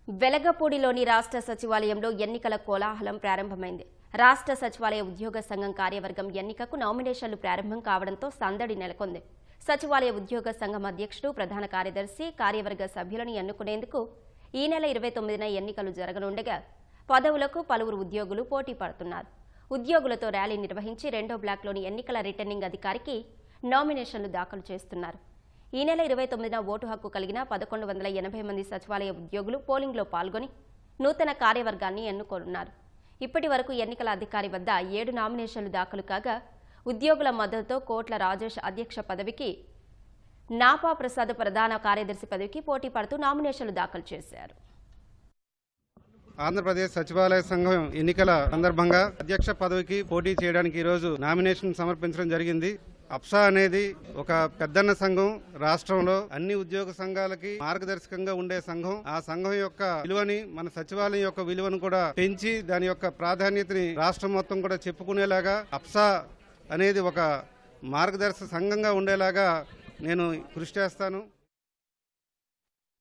వెలగపూడిలోని రాష్ట్ర సచివాలయంలో ఎన్నికల కోలాహలం ప్రారంభమైంది. రాష్ట్ర సచివాలయ ఉద్యోగ సంఘం కార్యవర్గం ఎన్నికకు నామినేషన్లు ప్రారంభం కావడంతో సందడి నెలకొంది. సచివాలయ ఉద్యోగ సంఘం అధ్యక్షుడు, ప్రధాన కార్యదర్శి, కార్యవర్గ సభ్యులను ఎన్నుకునేందుకు ఈ నెల 29న ఎన్నికలు జరగనుండగా పదవులకు పలువురు ఉద్యోగులు పోటీ పడుతున్నారు. ఉద్యోగులతో ర్యాలీ నిర్వహించి 2వ బ్లాక్లోని ఎన్నికల రిటర్నింగ్ అధికారికి నామినేషన్లు దాఖలు చేస్తున్నారు. ఈ నెల 29న ఓటు హక్కు కలిగిన 1180 మంది సచివాలయ ఉద్యోగులు పోలింగ్లో పాల్గొని నూతన కార్యవర్గాన్ని ఎన్నుకోనున్నారు. ఇప్పటి వరకు ఎన్నికల అధికారి వద్ద 7 నామినేషన్లు దాఖలు కాగా ఉద్యోగుల మద్దతుతో కోట్ల రాజేష్ అధ్యక్ష పదవికి, నాపా ప్రసాద్ ప్రధాన కార్యదర్శి పదవికి పోటీ పడుతూ నామినేషన్లు దాఖలు చేశారు. ఆంధ్రప్రదేశ్ సచివాలయ సంఘం ఎన్నికల సందర్భంగా అధ్యక్ష పదవికి పోటీ చేయడానికి ఈరోజు నామినేషన్ సమర్పించడం జరిగింది. అప్సా అనేది ఒక పెద్దన్న సంఘం, రాష్ట్రంలో అన్ని ఉద్యోగ సంఘాలకి మార్గదర్శకంగా ఉండే సంఘం. ఆ సంఘం యొక్క విలువని, మన సచివాలయం యొక్క విలువను కూడా పెంచి దాని యొక్క ప్రాధాన్యతని రాష్ట్రం మొత్తం కూడా చెప్పుకునేలాగా అప్సా అనేది ఒక మార్గదర్శక సంఘంగా ఉండేలాగా నేను కృషి చేస్తాను.